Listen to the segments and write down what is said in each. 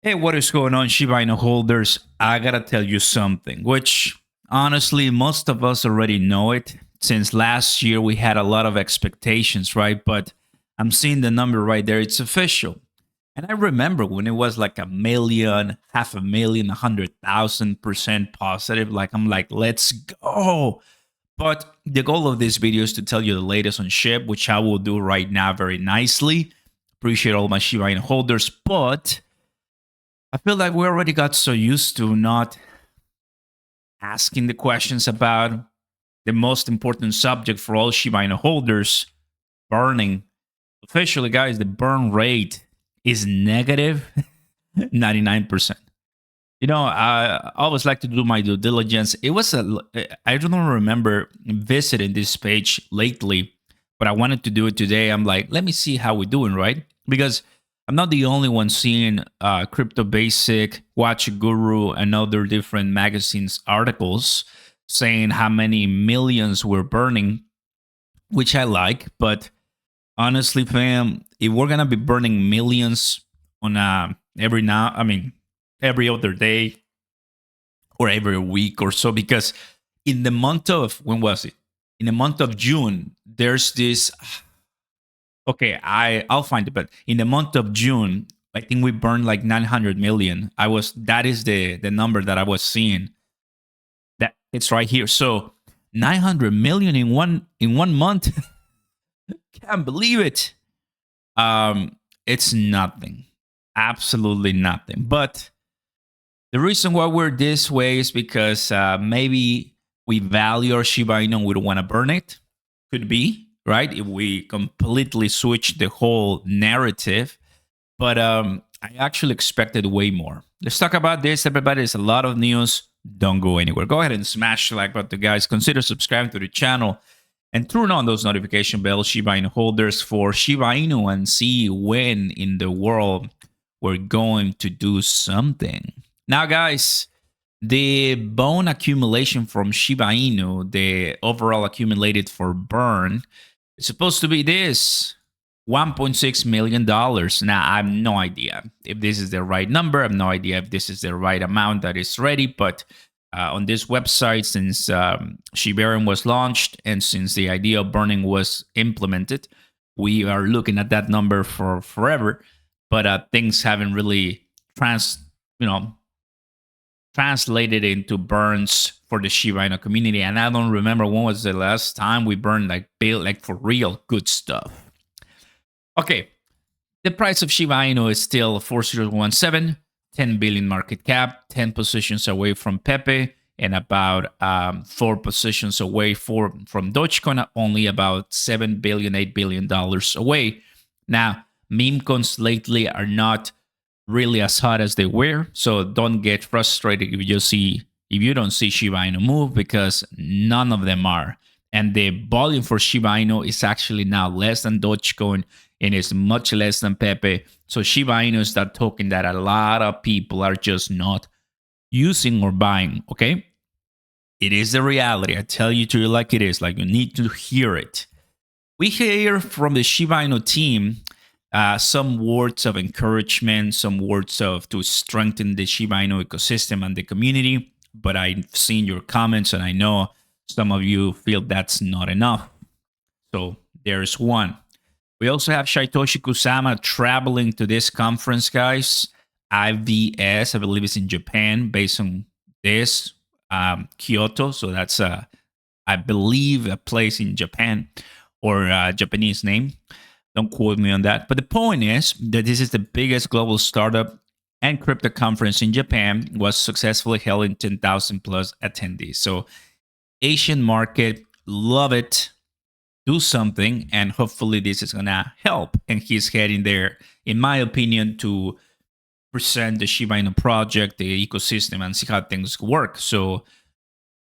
Hey, what is going on, Shiba Inu holders? I gotta tell you something, which honestly, most of us already know it. Since last year, we had a lot of expectations, right? But I'm seeing the number right there. It's official. And I remember when it was like a million, half a million, 100,000% positive. Like, I'm like, let's go. But the goal of this video is to tell you the latest on SHIB, which I will do right now very nicely. Appreciate all my Shiba Inu holders. But I feel like we already got so used to not asking the questions about the most important subject for all Shiba Inu holders, burning. Officially, guys, the burn rate is negative 99%. You know, I always like to do my due diligence. I don't remember visiting this page lately, but I wanted to do it today. I'm like, let me see how we're doing, right? Because I'm not the only one seeing Crypto Basic, Watch Guru, and other different magazines articles saying how many millions we're burning, which I like. But honestly, fam, if we're gonna be burning millions on every other day or every week or so, because in the month of when was it? In the month of June, there's this. Okay, I'll find it, but in the month of June, I think we burned like 900 million. That is the number that I was seeing. That it's right here. So 900 million in one month. Can't believe it. It's nothing. Absolutely nothing. But the reason why we're this way is because maybe we value our Shiba Inu and we don't want to burn it. Could be, right? If we completely switch the whole narrative. But I actually expected way more. Let's talk about this, everybody. There's a lot of news. Don't go anywhere. Go ahead and smash the like button, guys. Consider subscribing to the channel and turn on those notification bells, Shiba Inu holders, for Shiba Inu, and see when in the world we're going to do something. Now, guys, the bone accumulation from Shiba Inu, the overall accumulated for burn, is supposed to be this $1.6 million. Now, I have no idea if this is the right number. I have no idea if this is the right amount that is ready. But on this website, since Shibarium was launched and since the idea of burning was implemented, we are looking at that number for forever. But things haven't really translated into burns for the Shiba Inu community. And I don't remember when was the last time we burned like for real good stuff. Okay, the price of Shiba Inu is still 4017, 10 billion market cap, 10 positions away from Pepe, and about 4 positions away from Dogecoin, only about $7 billion, $8 billion away. Now, meme coins lately are not really as hot as they were, so don't get frustrated if you don't see Shiba Inu move, because none of them are. And the volume for Shiba Inu is actually now less than Dogecoin and is much less than Pepe. So Shiba Inu is that token that a lot of people are just not using or buying, okay? It is the reality. I tell you to you like it is. Like, you need to hear it. We hear from the Shiba Inu team some words of encouragement, some words to strengthen the Shiba Inu ecosystem and the community. But I've seen your comments, and I know some of you feel that's not enough. So there's one. We also have Shaitoshi Kusama traveling to this conference, guys. IVS, I believe it's in Japan, based on this, Kyoto. So that's, I believe, a place in Japan, or a Japanese name. Don't quote me on that. But the point is that this is the biggest global startup and crypto conference in Japan, was successfully held in 10,000 plus attendees. So Asian market, love it. Do something, and hopefully this is gonna help. And he's heading there, in my opinion, to present the Shiba Inu project, the ecosystem, and see how things work. So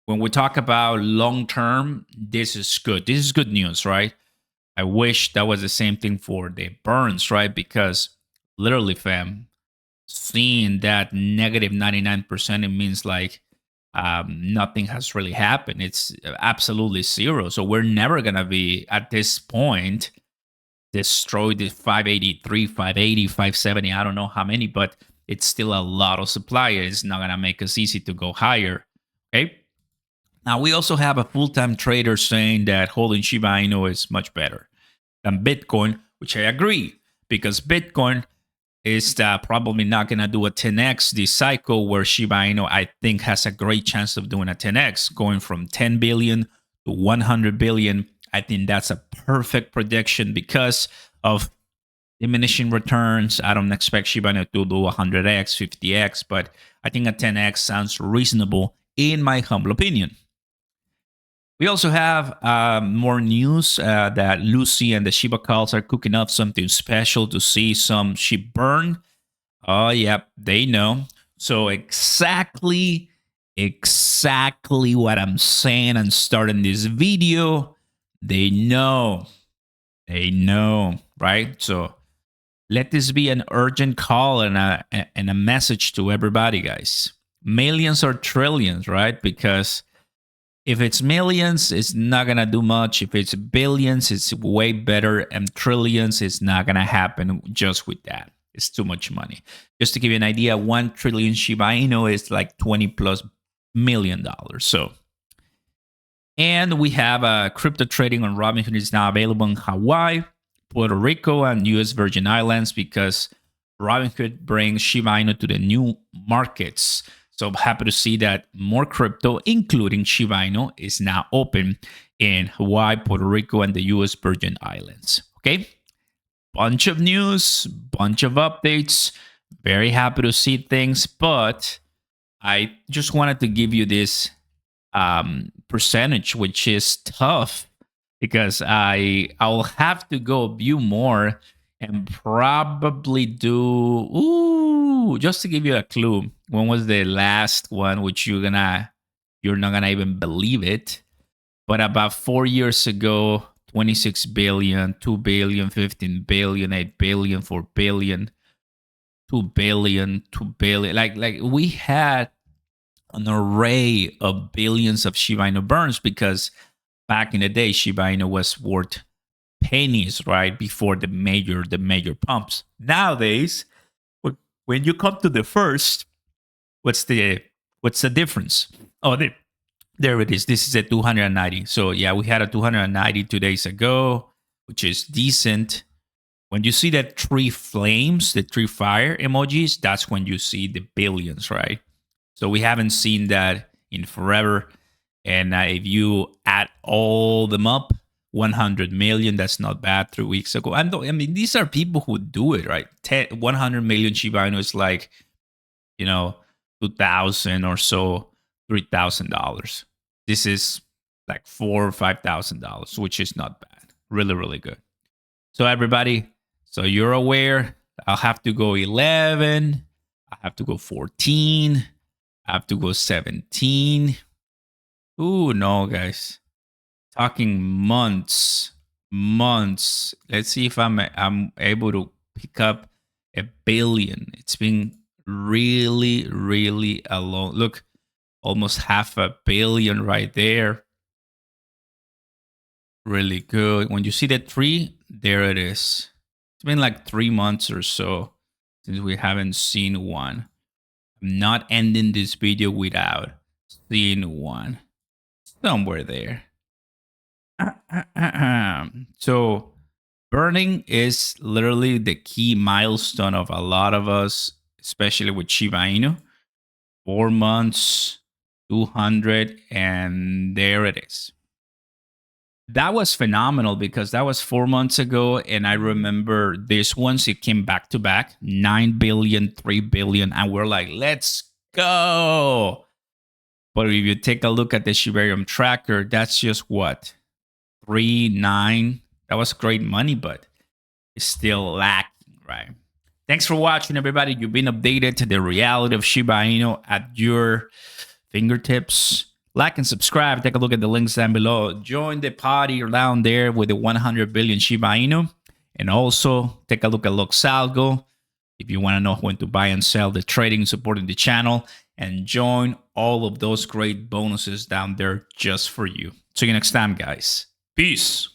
when we talk about long term, this is good. This is good news, right? I wish that was the same thing for the burns, right? Because literally, fam, seeing that negative 99%, it means like nothing has really happened. It's absolutely zero. So we're never going to be at this point destroyed the 583, 580, 570. I don't know how many, but it's still a lot of supply. It's not going to make us easy to go higher. Okay. Now, we also have a full-time trader saying that holding Shiba Inu is much better than Bitcoin, which I agree, because Bitcoin is probably not going to do a 10x this cycle, where Shiba Inu, I think, has a great chance of doing a 10x, going from 10 billion to 100 billion. I think that's a perfect prediction because of diminishing returns. I don't expect Shiba Inu to do 100x, 50x, but I think a 10x sounds reasonable in my humble opinion. We also have more news that Lucy and the Shiba calls are cooking up something special to see some SHIB burn. Oh, yep, they know. So exactly what I'm saying and starting this video, they know, right? So let this be an urgent call and a message to everybody, guys. Millions or trillions, right? Because if it's millions, it's not going to do much. If it's billions, it's way better. And trillions, it's not going to happen just with that. It's too much money. Just to give you an idea, 1 trillion Shiba Inu is like $20+ million. So, and we have crypto trading on Robinhood is now available in Hawaii, Puerto Rico, and US Virgin Islands, because Robinhood brings Shiba Inu to the new markets. So I'm happy to see that more crypto, including Shiba Inu, is now open in Hawaii, Puerto Rico, and the US Virgin Islands. Okay, bunch of news, bunch of updates. Very happy to see things, but I just wanted to give you this percentage, which is tough because I'll have to go view more and probably do just to give you a clue. When was the last one, which you're not gonna even believe it, but about 4 years ago, 26 billion, 2 billion, 15 billion, 8 billion, 4 billion, 2 billion, 2 billion. Like we had an array of billions of Shiba Inu burns, because back in the day, Shiba Inu was worth pennies, right, before the major pumps. Nowadays, when you come to the first, what's the difference? Oh, there it is. This is a 290. So yeah, we had a 290 2 days ago, which is decent. When you see that 3 flames, the 3 fire emojis, that's when you see the billions, right? So we haven't seen that in forever. And if you add all them up, 100 million, that's not bad 3 weeks ago. I mean, these are people who do it, right? 100 million Shiba Inu is like, $2,000 or so, $3,000. This is like $4,000 or $5,000, which is not bad. Really, really good. So everybody, so you're aware, I'll have to go 11. I have to go 14. I have to go 17. Ooh, no, guys. Talking months. Let's see if I'm able to pick up 1 billion. It's been really, really a long look. Almost 500 million right there. Really good. When you see that 3, there it is. It's been like 3 months or so since we haven't seen one. I'm not ending this video without seeing one. Somewhere there. So burning is literally the key milestone of a lot of us, especially with Shiba Inu. 4 months, 200, and there it is. That was phenomenal because that was 4 months ago, and I remember this once it came back to back, 9 billion, 3 billion, and we're like, let's go. But if you take a look at the Shibarium tracker, that's just what? 3, 9. That was great money, but it's still lacking, right? Thanks for watching, everybody. You've been updated to the reality of Shiba Inu at your fingertips. Like and subscribe. Take a look at the links down below. Join the party down there with the 100 billion Shiba Inu. And also take a look at Loxalgo if you want to know when to buy and sell, the trading, supporting the channel, and join all of those great bonuses down there just for you. See you next time, guys. Peace.